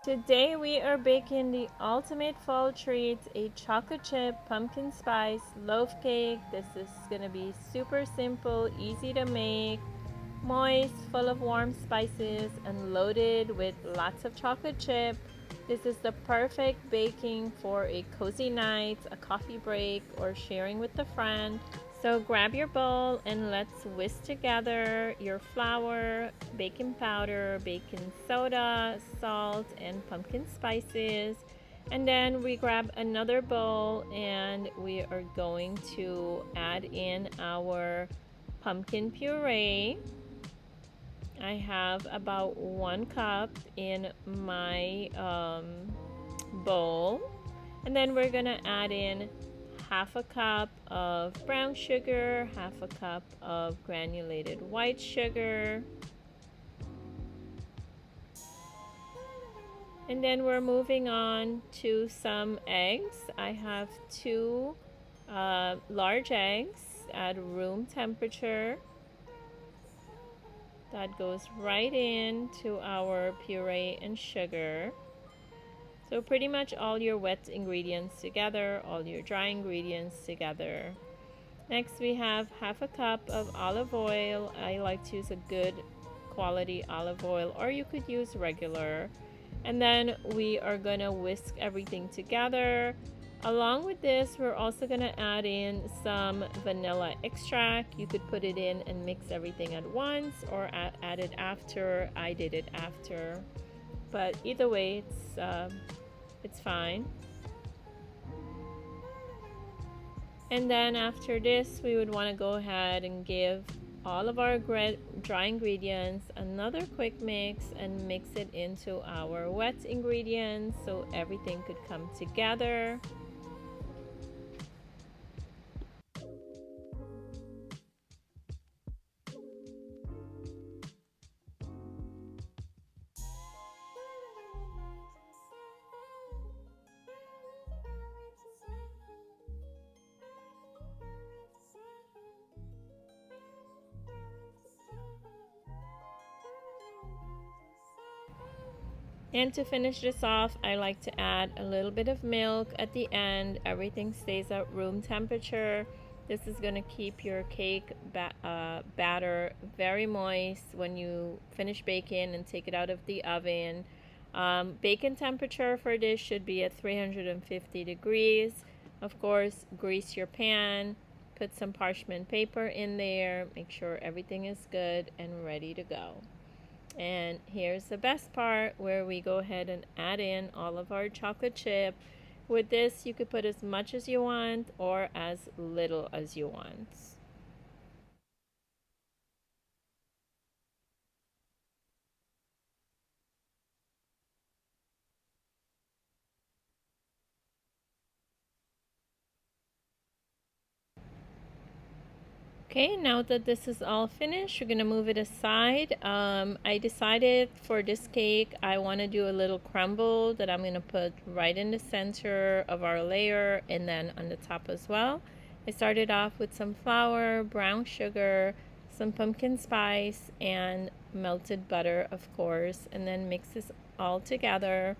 Today we are baking the ultimate fall treat, a chocolate chip pumpkin spice loaf cake. This is going to be super simple, easy to make, moist, full of warm spices, and loaded with lots of chocolate chip. This is the perfect baking for a cozy night, a coffee break, or sharing with a friend. So grab your bowl and let's whisk together your flour, baking powder, baking soda, salt, and pumpkin spices. And then we grab another bowl and we are going to add in our pumpkin puree. I have about 1 cup in my bowl. And then we're gonna add in half a cup of brown sugar, half a cup of granulated white sugar. And then we're moving on to some eggs. I have 2 large eggs at room temperature. That goes right into our puree and sugar. So pretty much all your wet ingredients together, all your dry ingredients together. Next we have half a cup of olive oil. I like to use a good quality olive oil, or you could use regular. And then we are gonna whisk everything together. Along with this, we're also gonna add in some vanilla extract. You could put it in and mix everything at once, or add it after. I did it after, but either way, it's fine. And then after this, we would want to go ahead and give all of our dry ingredients another quick mix and mix it into our wet ingredients so everything could come together. And to finish this off, I like to add a little bit of milk at the end. Everything stays at room temperature. This is going to keep your cake batter very moist when you finish baking and take it out of the oven. Baking temperature for this should be at 350 degrees. Of course, grease your pan, put some parchment paper in there, make sure everything is good and ready to go. And here's the best part where we go ahead and add in all of our chocolate chip. With this, you could put as much as you want or as little as you want. Okay, now that this is all finished, we're gonna move it aside. I decided for this cake, I wanna do a little crumble that I'm gonna put right in the center of our layer and then on the top as well. I started off with some flour, brown sugar, some pumpkin spice, and melted butter, of course, and then mix this all together.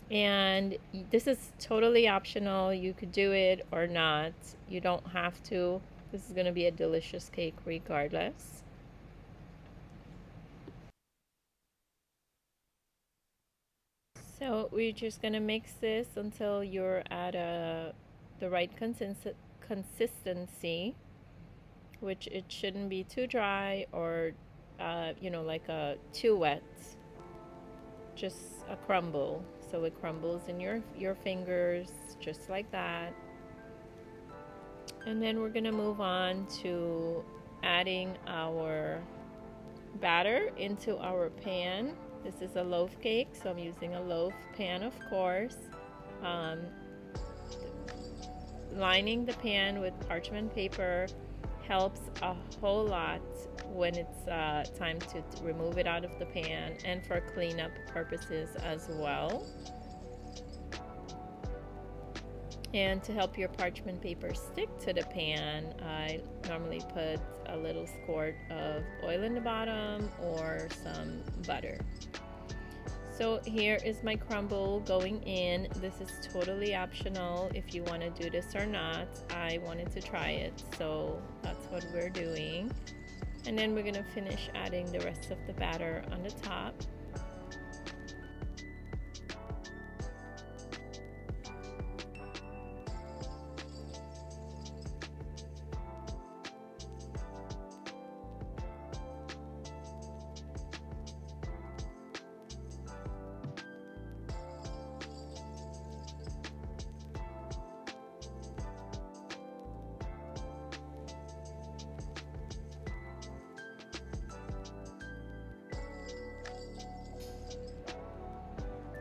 And this is totally optional. You could do it or not. You don't have to. This is going to be a delicious cake regardless. So we're just going to mix this until you're at the right consistency, which it shouldn't be too dry or like too wet. Just a crumble. So it crumbles in your fingers just like that. And then we're going to move on to adding our batter into our pan. This is a loaf cake, so I'm using a loaf pan, of course. Um, Lining the pan with parchment paper helps a whole lot when it's time to remove it out of the pan and for cleanup purposes as well. And to help your parchment paper stick to the pan, I normally put a little squirt of oil in the bottom or some butter. So here is my crumble going in. This is totally optional if you want to do this or not. I wanted to try it, so that's what we're doing. And then we're going to finish adding the rest of the batter on the top.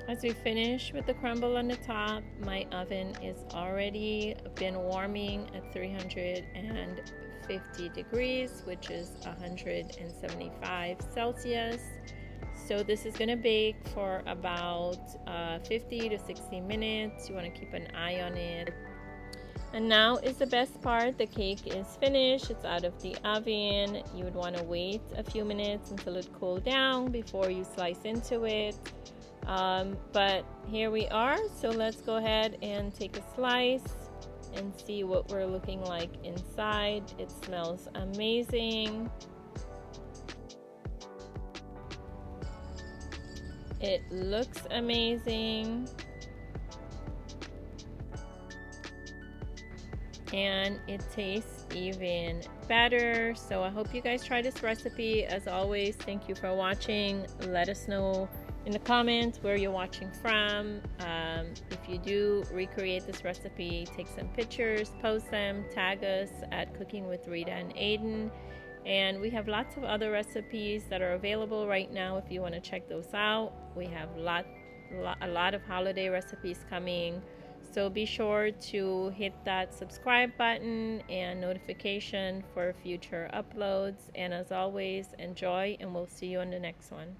As we finish with the crumble on the top, my oven is already been warming at 350 degrees, which is 175 Celsius. So this is gonna bake for about 50 to 60 minutes. You wanna keep an eye on it. And now is the best part. The cake is finished. It's out of the oven. You would wanna wait a few minutes until it cooled down before you slice into it. But here we are, so let's go ahead and take a slice and see what we're looking like inside. It smells amazing. It looks amazing. And it tastes even better. So I hope you guys try this recipe. As always, thank you for watching. Let us know in the comments where you're watching from. If you do recreate this recipe, take some pictures, post them, tag us at Cooking with Rita and Ayden. And we have lots of other recipes that are available right now if you want to check those out. We have a lot of holiday recipes coming. So be sure to hit that subscribe button and notification for future uploads. And as always, enjoy, and we'll see you on the next one.